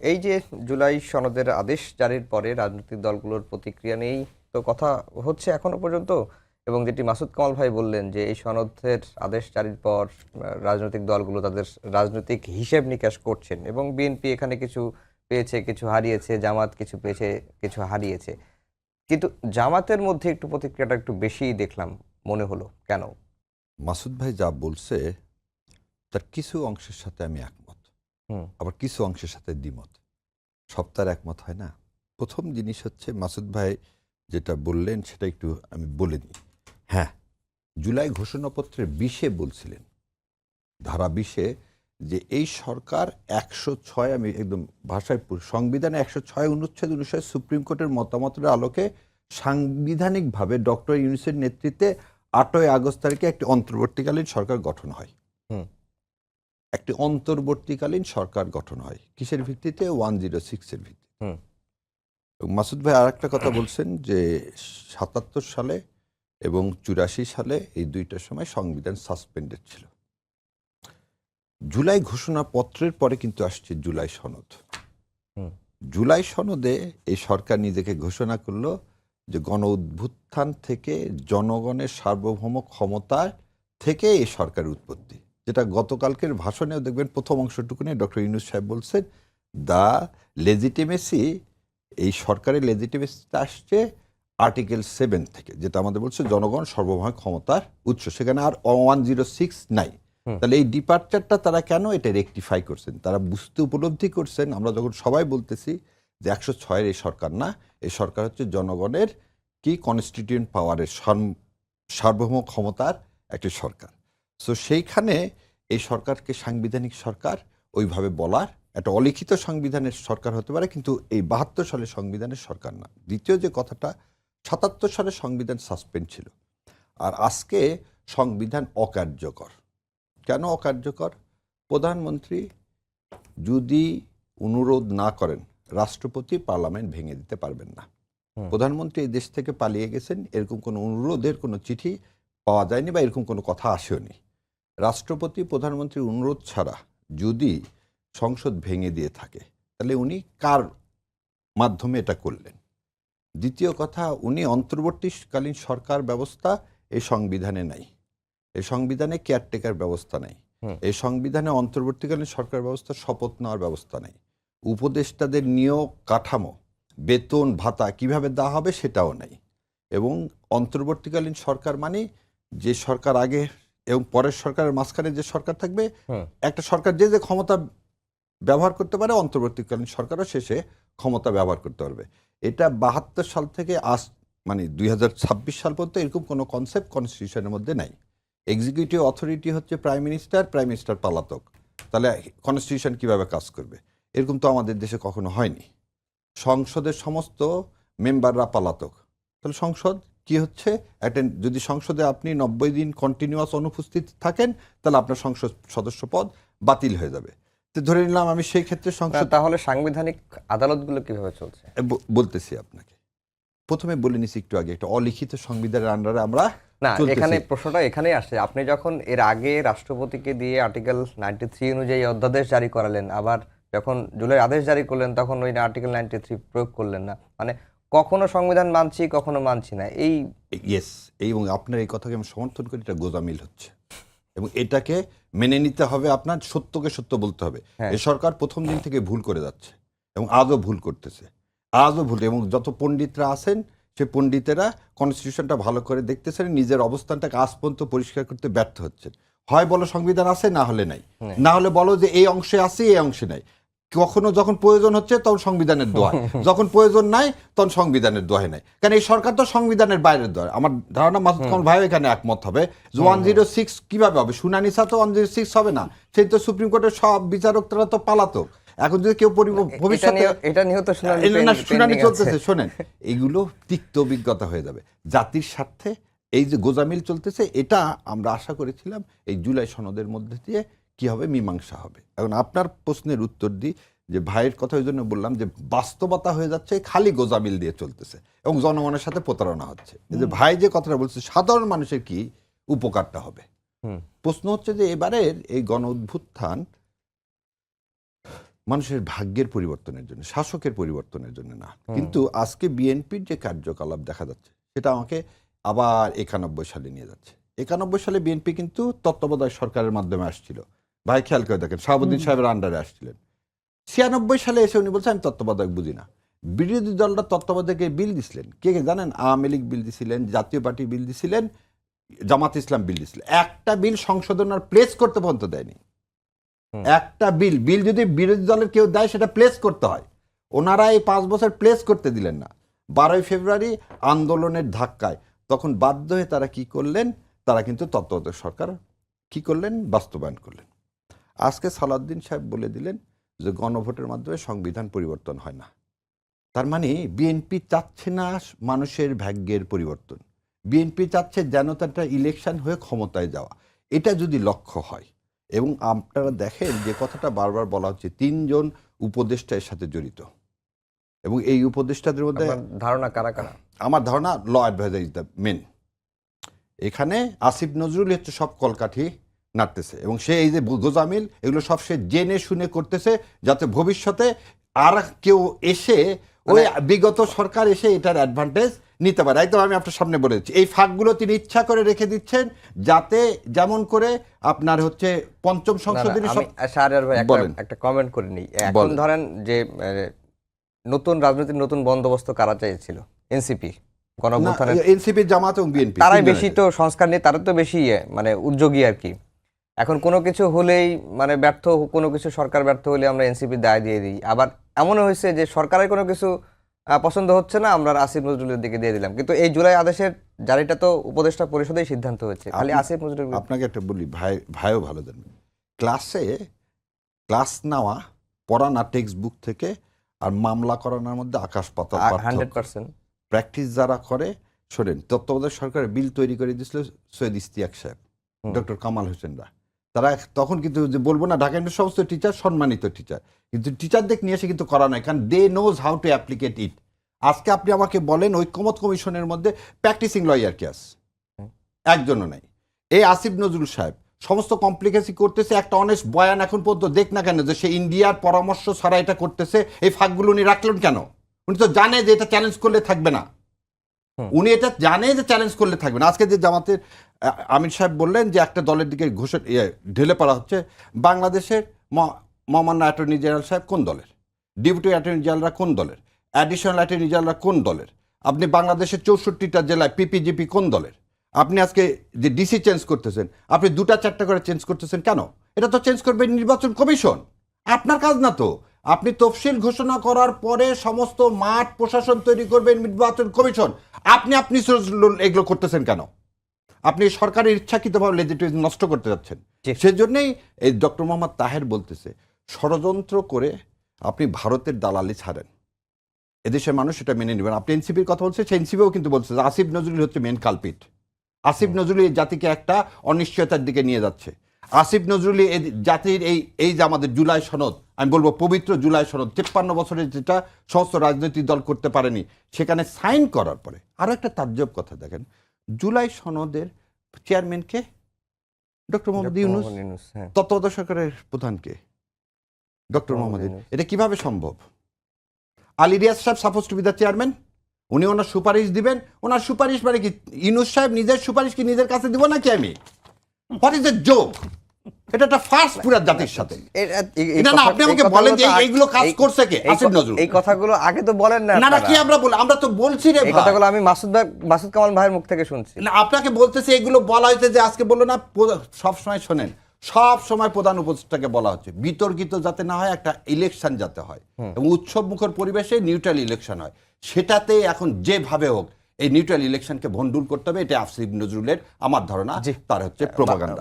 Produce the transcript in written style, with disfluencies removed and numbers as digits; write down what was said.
এই যে জুলাই সনদের আদেশ জারির পরে রাজনৈতিক দলগুলোর প্রতিক্রিয়া নেই তো কথা হচ্ছে এখনো পর্যন্ত, এবং যেটি মাসুদ কামাল ভাই বললেন যে এই সনদের আদেশ জারির পর রাজনৈতিক দলগুলো তাদের রাজনৈতিক হিসেব নিকাশ করছেন এবং বিএনপি এখানে কিছু পেয়েছে, কিছু হারিয়েছে, জামাত কিছু পেয়েছে, কিছু হারিয়েছে। কিন্তু জামাতের মধ্যে একটু প্রতিক্রিয়াটা একটু বেশিই দেখলাম মনে হলো, কেন? মাসুদ ভাই যা বলছে তার কিছু অংশের সাথে আমি একমত, হুম। আবার কিছু অংশের সাথে দ্বিমত। সব তার একমত হয় না। প্রথম জিনিস হচ্ছে মাসুদ ভাই যেটা বললেন সেটা একটু আমি বলে দিই। হ্যাঁ, জুলাই ঘোষণাপত্রের 20-এ বলছিলেন, ধারা 20-এ, যে এই সরকার 106, আমি একদম ভাষায় সংবিধানে 106 অনুচ্ছেদ অনুসারে সুপ্রিম কোর্টের মতামতের আলোকে সাংবিধানিকভাবে ডক্টর ইউনূসের নেতৃত্বে 8ই আগস্ট তারিখে একটি অন্তর্বর্তীকালীন সরকার গঠন হয়। হুম। একটি অন্তর্বর্তীকালীন সরকার গঠন হয় কিসের ভিত্তিতে? 106-এর ভিত্তিতে। হুম। মাসুদ ভাই আর একটা কথা বলছেন যে 77 সালে এবং 84 সালে এই দুইটার সময় সংবিধান সাসপেন্ডেড ছিল। জুলাই ঘোষণাপত্রের পরে কিন্তু আসছে জুলাই সনদ। হুম। জুলাই সনদে এই সরকার নিজেকে ঘোষণা করলো যে গণ অভ্যুত্থান থেকে জনগণের সার্বভৌম ক্ষমতা থেকে এই সরকারের উৎপত্তি, যেটা গতকালকের ভাষণেও দেখবেন প্রথম অংশটুকুনে ডক্টর ইউনূস সাহেব বলছেন দ্য লেজিটিমেসি, এই সরকারের লেজিটিমেসিটা আসছে আর্টিকেল 7 থেকে, যেটা আমাদের বলছে জনগণ সর্বভৌম ক্ষমতার উৎস। সেখানে আর 106 নাই। তাহলে এই ডিপার্চারটা তারা কেন এটা রেকটিফাই করছেন? তারা বুঝতে উপলব্ধি করছেন, আমরা যখন সবাই বলতেছি যে 106-এর এই সরকার না, এই সরকার হচ্ছে জনগণের কি কনস্টিটিউয়েন্ট পাওয়ারের সার্বভৌম ক্ষমতার একটি সরকার। সো সেইখানে এই সরকারকে সাংবিধানিক সরকার ওইভাবে বলার, একটা অলিখিত সংবিধানের সরকার হতে পারে, কিন্তু এই 72 সালের সংবিধানের সরকার না। দ্বিতীয় যে কথাটা, 77 সালে সংবিধান সাসপেন্ড ছিল, আর আজকে সংবিধান অকার্যকর। কেন অকার্যকর? প্রধানমন্ত্রী যদি অনুরোধ না করেন, রাষ্ট্রপতি পার্লামেন্ট ভেঙে দিতে পারবেন না। প্রধানমন্ত্রী এই দেশ থেকে পালিয়ে গেছেন, এরকম কোনো অনুরোধের কোনো চিঠি পাওয়া যায়নি বা এরকম কোনো কথা আসেওনি। রাষ্ট্রপতি প্রধানমন্ত্রীর অনুরোধ ছাড়া যদি সংসদ ভেঙে দিয়ে থাকে, তাহলে উনি কার মাধ্যমে এটা করলেন? দ্বিতীয় কথা, উনি অন্তর্বর্তীকালীন সরকার ব্যবস্থা এই সংবিধানে নাই। এই সংবিধানে কেয়ারটেকার ব্যবস্থা নাই। এই সংবিধানে অন্তর্বর্তীকালীন সরকার ব্যবস্থা শপথ নেওয়ার ব্যবস্থা নাই। উপদেষ্টাদের নিয়োগ কাঠামো, বেতন ভাতা কিভাবে দেওয়া হবে সেটাও নাই। এবং অন্তর্বর্তীকালীন সরকার মানে যে সরকার আগে এবং পরের সরকারের মাঝখানে যে সরকার থাকবে, একটা সরকার যে যে ক্ষমতা ব্যবহার করতে পারে, অন্তর্বর্তীকালীন সরকারও শেষে ক্ষমতা ব্যবহার করতে পারবে। এটা 72 সাল থেকে আজ মানে 2026 সাল পর্যন্ত এরকম কোনো কনসেপ্ট কনস্টিটিউশনের মধ্যে নাই। এক্সিকিউটিভ অথরিটি হচ্ছে প্রাইম মিনিস্টার, প্রাইম মিনিস্টার পলাতক। তাহলে কনস্টিটিউশন কিভাবে কাজ করবে? এরকম তো আমাদের দেশে কখনো হয়নি। সংসদের সমস্ত মেম্বাররা পলাতক। তাহলে সংসদ কি হচ্ছে? একটা যদি সংসদে আপনি 90 দিন কন্টিনিউয়াস অনুপস্থিত থাকেন, তাহলে আপনার সংসদ সদস্য পদ বাতিল হয়ে যাবে। তো ধরে নিলাম আমি সেই ক্ষেত্রে সংসদ, তাহলে সাংবিধানিক আদালতগুলো কিভাবে চলছে? বলতেছি আপনাকে, প্রথমে বলে নিছি একটু আগে, একটা অলিখিত সংবিধানের আন্ডারে আমরা না, চলতেছি। এখানে প্রশ্নটা এখানেই আসে, আপনি যখন এর আগে রাষ্ট্রপতিকে দিয়ে আর্টিকেল 93 অনুযায়ী অধ্যাদেশ জারি করালেন, আবার যখন জুলাই আদেশ জারি করলেন তখন ওই আর্টিকেল 93 প্রয়োগ করলেন না, মানে কখনো সংবিধান মানছি কখনো মানছি না, এই ইয়েস, এবং আপনার এই কথাকে আমি সমর্থন করি, এটা গোজামিল হচ্ছে এবং এটাকে মেনে নিতে হবে। আপনার সত্যকে সত্য বলতে হবে। হ্যাঁ। এ সরকার প্রথম দিন থেকে ভুল করে যাচ্ছে এবং আজও ভুল করতেছে, আজও ভুল। এবং যত পণ্ডিতরা আছেন সে পণ্ডিতেরা কনস্টিটিউশনটা ভালো করে দেখতেছেন, নিজের অবস্থানটাকে আজ পর্যন্ত পরিষ্কার করতে ব্যর্থ হচ্ছেন। হয় বলো সংবিধান আছে, না হলে নাই। না হলে বলো যে এই অংশে আছে, এই অংশে নাই। কখনো যখন প্রয়োজন হচ্ছে তখন সংবিধানের দোহাই, যখন প্রয়োজন নাই তখন সংবিধানের দোহাই নাই। কারণ এই সরকার তো সংবিধানের বাইরের দোহাই। আমার ধারণা মাসুদ কামাল ভাই এখানে একমত হবে যে 106 কিভাবে হবে? শুনানি ছাড়া তো 106 হবে না। সেই তো সুপ্রিম কোর্টের সব বিচারকরা তো পালাতক। এখন যদি কেউ ভবিষ্যতে এটা নিয়ে তো শুনানি চলতেছে, শোনেন, এগুলো তিক্ত অভিজ্ঞতা হয়ে যাবে জাতির স্বার্থে। এই যে গোজামিল চলতেছে, এটা আমরা আশা করেছিলাম এই জুলাই সনদের মধ্যে দিয়ে কি হবে, মীমাংসা হবে। এখন আপনার প্রশ্নের উত্তর দিই যে ভাইয়ের কথা ওই জন্য বললাম যে বাস্তবতা হয়ে যাচ্ছে খালি গোজামিল দিয়ে চলতেছে এবং জনগণের সাথে প্রতারণা হচ্ছে। এই যে ভাই যে কথাটা বলছে, সাধারণ মানুষের কি উপকারটা হবে? প্রশ্ন হচ্ছে যে এবারের এই গণ অভ্যুত্থান মানুষের ভাগ্যের পরিবর্তনের জন্য, শাসকের পরিবর্তনের জন্য না। কিন্তু আজকে বিএনপির যে কার্যকলাপ দেখা যাচ্ছে সেটা আমাকে আবার 91 সালে নিয়ে যাচ্ছে। 91 সালে বিএনপি কিন্তু তত্ত্বাবধায়ক সরকারের মাধ্যমে আসছিল। ভাই খেয়াল করে দেখেন, শাহাবুদ্দিন সাহেবের আন্ডারে আসছিলেন। 96 সালে এসে উনি বলছেন আমি তত্ত্বাবধায়ক বুঝি না। বিরোধী দলরা তত্ত্বাবধায়কে বিল দিছিলেন, কে কে জানেন? আওয়ামী লীগ বিল দিছিলেন, জাতীয় পার্টি বিল দিছিলেন, জামাত ইসলাম বিল দিছিলেন। একটা বিল সংশোধনার প্লেস করতে পর্যন্ত দেয়নি। একটা বিল যদি বিরোধী দলের কেউ দেয় সেটা প্লেস করতে হয়। ওনারা এই 5 বছর প্লেস করতে দিলেন না। 12 ফেব্রুয়ারি আন্দোলনের ধাক্কায় তখন বাধ্য হয়ে তারা কি করলেন? তারা কিন্তু তত্ত্বাবধায়ক সরকার কি করলেন? বাস্তবায়ন করলেন। আজকে সালাউদ্দিন সাহেব বলে দিলেন যে গণভোটের মাধ্যমে সংবিধান পরিবর্তন হয় না। তার মানে বিএনপি চাচ্ছে না মানুষের ভাগ্যের পরিবর্তন। বিএনপি চাচ্ছে যেন একটা ইলেকশন হয়ে ক্ষমতায় যাওয়া। এটা যদি লক্ষ্য হয়, এবং আপনারা দেখেন যে কথাটা বারবার বলা হচ্ছে 3 জন উপদেষ্টা এর সাথে জড়িত, এবং এই উপদেষ্টাদের মধ্যে ধারণা কারা কারা? আমার ধারণা law adviser is the men. এখানে আসিফ নজরুল হচ্ছে সব কলকাঠি নাড়তেছে, এবং সে এই যে গোজামিল এগুলো সব সে জেনে শুনে করতেছে যাতে ভবিষ্যতে আর কেউ এসে ওই বিগত সরকার এসে এটার অ্যাডভান্টেজ নিতে পারে। একদম আমি আপনার সামনে বলেছি, এই ফাঁকগুলো তিনি ইচ্ছা করে রেখে দিচ্ছেন যাতে যেমন করে আপনার হচ্ছে পঞ্চম সংশোধনী। শাহরিয়ার ভাই একটা কমেন্ট করে নিই। এখন ধরেন যে নতুন রাজনীতির নতুন বন্দোবস্ত কারা চাইছিল? এনসিপি, গণঅভ্যুত্থানের এনসিপি, জামাত এবং বিএনপি, তারাই বেশি তো সংস্কার নিয়ে তারা তো বেশি মানে উদ্যোগী আর কি। এখন কোনো কিছু হলেই মানে কোনো কিছু সরকার ব্যর্থ হলে আমরা এনসিপি দায় দিয়ে দিই। আবার এমনও হয়েছে যে সরকারের কোনো কিছু পছন্দ হচ্ছে না, আমরা আসিফ নজরুলের দিকে দিয়ে দিলাম। কিন্তু এই জুলাই আদেশের জারিটা তো উপদেষ্টা পরিষদেই সিদ্ধান্ত হয়েছে, খালি আসিফ নজরুল। আপনাকে একটা বলি, ভাইও ভালো জানবেন, ক্লাস নেওয়া, পড়ানা টেক্সট বুক থেকে আর মামলা করানোর মধ্যে আকাশ পাতাল 100%। প্র্যাকটিস যারা করে, শোনেন, তত্ত্বাবধায়ক সরকারের বিল তৈরি করে দিয়েছিল সৈয়দ ইশতিয়াক সাহেব, ডক্টর কামাল হোসেনরা। তারা তখন কিন্তু যে বলবো না ঢাকা ইউনিভার্সিটির সমস্ত টিচার সম্মানিত টিচার, কিন্তু টিচারদের নিয়ে এসে কিন্তু করা নয়, কারণ দে নোজ হাউ টু অ্যাপ্লিকেট ইট। আজকে আপনি আমাকে বলেন ঐক্যমত কমিশনের মধ্যে প্র্যাকটিসিং লয়ার কে আছে? একজনও নাই। এই আসিফ নজরুল সাহেব সমস্ত কমপ্লিকেসি করতেছে, একটা অনেস্ট বয়ান এখন পর্যন্ত দেখ না কেন যে সে ইন্ডিয়ার পরামর্শ ছাড়া এটা করতেছে। এই ফাঁকগুলো উনি রাখলেন কেন? উনি তো জানে যে এটা চ্যালেঞ্জ করলে থাকবে না। উনি এটা জানে যে চ্যালেঞ্জ করলে থাকবে না। আজকে যে জামাতের আমির সাহেব বললেন যে একটা দলের দিকে ঢেলে পড়া হচ্ছে, বাংলাদেশের মহামান্য অ্যাটর্নি জেনারেল সাহেব কোন দলের? ডেপুটি অ্যাটর্নি জেনারেলরা কোন দলের? অ্যাডিশনাল অ্যাটর্নি জেনারেলরা কোন দলের? আপনি বাংলাদেশের 64টা জেলায় পিপিজিপি কোন দলের? আপনি আজকে যে ডিসি চেঞ্জ করতেছেন, আপনি 2টা-4টা করে চেঞ্জ করতেছেন কেন? এটা তো চেঞ্জ করবে নির্বাচন কমিশন, আপনার কাজ না তো। আপনি তফসিল ঘোষণা করার পরে সমস্ত মাঠ প্রশাসন তৈরি করবেন নির্বাচন কমিশন। আপনি এগুলো করতেছেন কেন? আপনি সরকারের ইচ্ছাকৃতভাবে লেজিটিমেসি নষ্ট করতে যাচ্ছেন। সেজন্যই এই ডক্টর মোহাম্মদ তাহের বলতেছে, ষড়যন্ত্র করে আপনি ভারতের দালালি ছাড়েন, এদেশের মানুষ এটা মেনে নেবেন। আপনি এনসিপির কথা বলছেন, সেই এনসিপিও কিন্তু বলছে যে আসিফ নজরুল হচ্ছে মেন কালপিট। আসিফ নজরুল এই জাতিকে একটা অনিশ্চয়তার দিকে নিয়ে যাচ্ছে। আসিফ নজরুল এই জাতির এই যে আমাদের জুলাই সনদ, আমি বলবো পবিত্র জুলাই সনদ, 53 বছরের যেটা সমস্ত রাজনৈতিক দল করতে পারেনি, সেখানে সাইন করার পরে আরো একটা তাজ্জব কথা দেখেন, জুলাই সনদের চেয়ারম্যানকে ডক্টর মোহাম্মদ ইউনূস, তত্ত্বাবধায়ক সরকারের প্রধানকে ডক্টর মোহাম্মদ ইউনূস। এটা কিভাবে সম্ভব? আলী রিয়াজ সাহেব suppose two B the chairman, উনি ওনার সুপারিশ দিবেন। ওনার সুপারিশ মানে কি? ইউনূস সাহেব নিজের সুপারিশ কি নিজের কাছে দিব নাকি আমি? What is the joke? এটা একটা ফার্স্ট পুরো জাতির সাথে। না না, আপনি আমাকে বলেন যে এইগুলো কাজ করছে কে? আসিফ নজরুল। এই কথাগুলো আগে তো বলেন না। না না, কি আমরা তো বলছি রে ভাই, এই কথাগুলো আমি মাসুদ কামাল ভাইয়ের মুখ থেকে শুনছি। না, আপনাকে বলতেছি এগুলো বলা হয়েছে যে আজকে বললো না, সব সময় শোনেন, সব সময় প্রধান উপদেষ্টাকে বলা হচ্ছে বিতর্কিত যাতে না হয়, একটা ইলেকশন যাতে হয় এবং উৎসব মুখর পরিবেশে নিউট্রাল ইলেকশন হয়। সেটাতে এখন যেভাবে হোক এই নিউট্রাল ইলেকশনকে ভন্ডুল করতে হবে। এটা আসিফ নজরুলের আমার ধারণা, তার হচ্ছে প্রোপাগান্ডা।